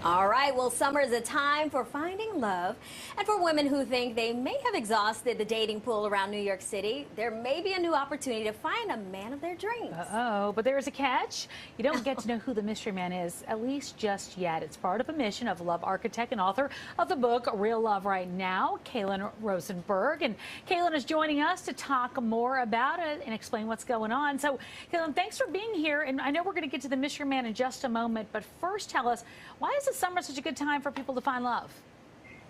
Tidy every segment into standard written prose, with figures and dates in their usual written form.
All right, well, summer is a time for finding love. And for women who think they may have exhausted the dating pool around New York City, there may be a new opportunity to find a man of their dreams. Uh-oh, but there's a catch. You don't get to know who the mystery man is, at least just yet. It's part of a mission of love architect and author of the book Real Love Right Now, Kailen Rosenberg. And Kailen is joining us to talk more about it and explain what's going on. So, Kailen, thanks for being here. And I know we're going to get to the mystery man in just a moment, but first tell us, why is summer such a good time for people to find love?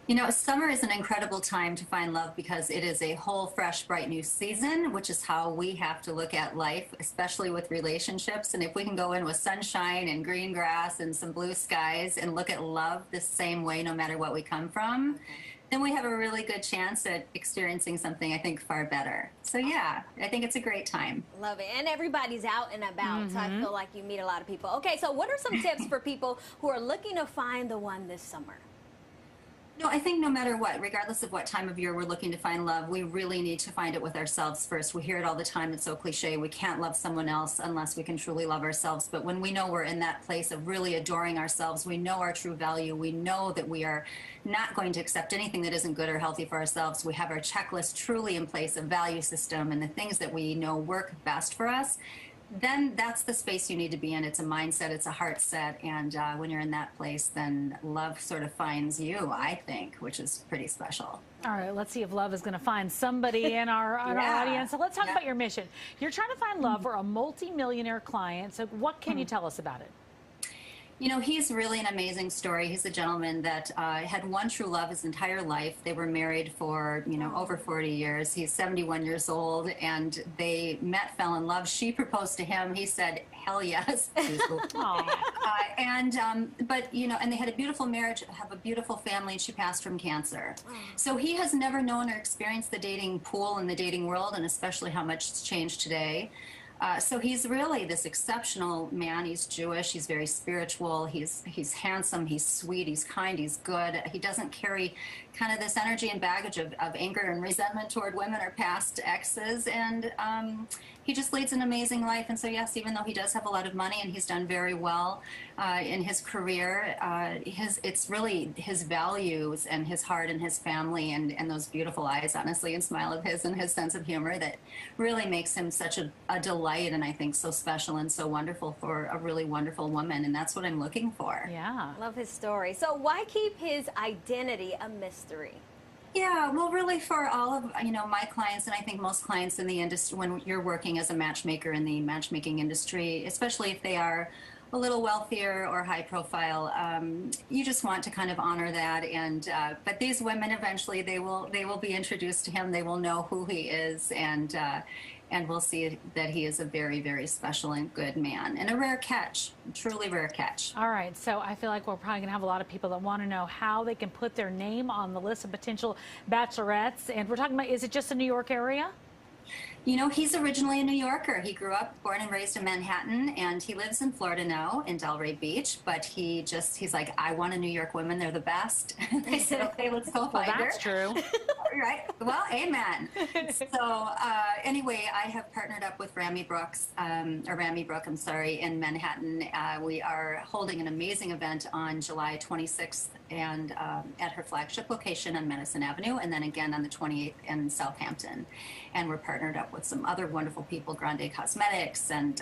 You know, summer is an incredible time to find love because it is a whole, fresh, bright new season, which is how we have to look at life, especially with relationships. And if we can go in with sunshine and green grass and some blue skies and look at love the same way, no matter what we come from, then we have a really good chance at experiencing something, I think, far better. So, yeah, I think it's a great time. Love it. And everybody's out and about, so I feel like you meet a lot of people. Okay, so what are some tips for people who are looking to find the one this summer? No, I think no matter what, regardless of what time of year we're looking to find love, we really need to find it with ourselves first. We hear it all the time. It's so cliche. We can't love someone else unless we can truly love ourselves. But when we know we're in that place of really adoring ourselves, we know our true value. We know that we are not going to accept anything that isn't good or healthy for ourselves. We have our checklist truly in place, a value system, and the things that we know work best for us. Then that's the space you need to be in. It's a mindset, it's a heart set, and when you're in that place, then love sort of finds you, I think, which is pretty special. All right, let's see if love is going to find somebody in our audience. So let's talk about your mission. You're trying to find love for a multi-millionaire client. So what can you tell us about it? You know, he's really an amazing story. He's a gentleman that had one true love his entire life. They were married for, over 40 years. He's 71 years old, and they met, fell in love. She proposed to him. He said, hell yes. But, and they had a beautiful marriage, have a beautiful family, and she passed from cancer. So he has never known or experienced the dating pool and the dating world, and especially how much it's changed today. So he's really this exceptional man. He's Jewish. He's very spiritual. He's handsome. He's sweet. He's kind. He's good. He doesn't carry kind of this energy and baggage of anger and resentment toward women or past exes. And he just leads an amazing life. And so, yes, even though he does have a lot of money and he's done very well in his career, it's really his values and his heart and his family and those beautiful eyes, honestly, and smile of his and his sense of humor that really makes him such a delight, and I think so special and so wonderful for a really wonderful woman, and that's what I'm looking for. Yeah. Love his story. So why keep his identity a mystery? Yeah, well, really for all of, my clients, and I think most clients in the industry, when you're working as a matchmaker in the matchmaking industry, especially if they are a little wealthier or high profile, you just want to kind of honor that. And but these women eventually they will be introduced to him. They will know who he is, and we'll see that he is a very, very special and good man and a rare catch, truly rare catch. All right, so I feel like we're probably going to have a lot of people that want to know how they can put their name on the list of potential bachelorettes. And we're talking about, is it just the New York area? He's originally a New Yorker. He grew up, born and raised in Manhattan, and he lives in Florida now, in Delray Beach. But he's like, I want a New York woman. They're the best. They said, okay, let's go find her. That's true. Right. Well, amen. So anyway, I have partnered up with Rami Brook, in Manhattan. We are holding an amazing event on July 26th and at her flagship location on Madison Avenue, and then again on the 28th in Southampton. And we're partnered up with some other wonderful people, Grande Cosmetics and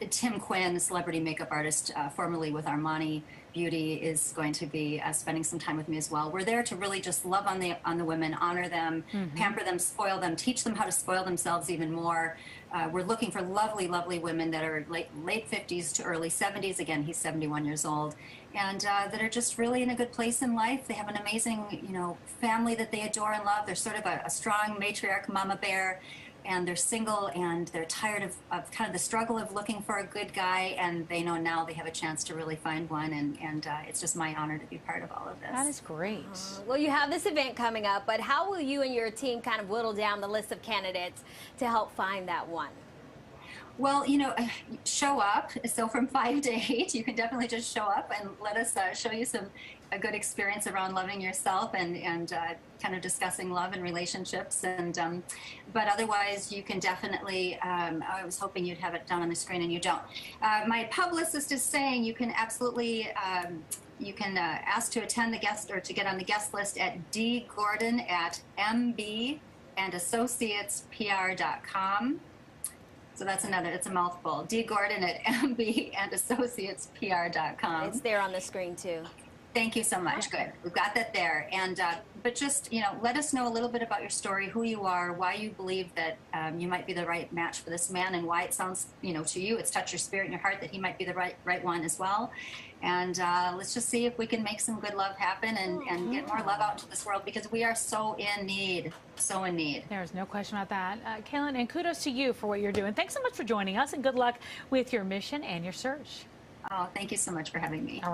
Tim Quinn, celebrity makeup artist, formerly with Armani Beauty, is going to be spending some time with me as well. We're there to really just love on the women, honor them, pamper them, spoil them, teach them how to spoil themselves even more. We're looking for lovely, lovely women that are late 50s to early 70s. Again, he's 71 years old. And that are just really in a good place in life. They have an amazing, family that they adore and love. They're sort of a strong matriarch, mama bear, and they're single and they're tired of kind of the struggle of looking for a good guy, and they know now they have a chance to really find one, and it's just my honor to be part of all of this. That is great. Well, you have this event coming up, but how will you and your team kind of whittle down the list of candidates to help find that one? Well, you know, show up. So from 5 to 8, you can definitely just show up and let us show you a good experience around loving yourself and kind of discussing love and relationships. And but otherwise, you can definitely. I was hoping you'd have it down on the screen, and you don't. My publicist is saying you can absolutely. You can ask to attend the guest or to get on the guest list at dgordon@mbandassociatespr.com. So that's another, it's a mouthful. dgordon@mbandassociatespr.com. It's there on the screen too. Thank you so much. Good. We've got that there. And but just, you know, let us know a little bit about your story, who you are, why you believe that you might be the right match for this man, and why it sounds, you know, to you, it's touched your spirit and your heart that he might be the right one as well. And let's just see if we can make some good love happen and get more love out into this world, because we are so in need, so in need. There's no question about that. Kailen, and kudos to you for what you're doing. Thanks so much for joining us, and good luck with your mission and your search. Oh, thank you so much for having me.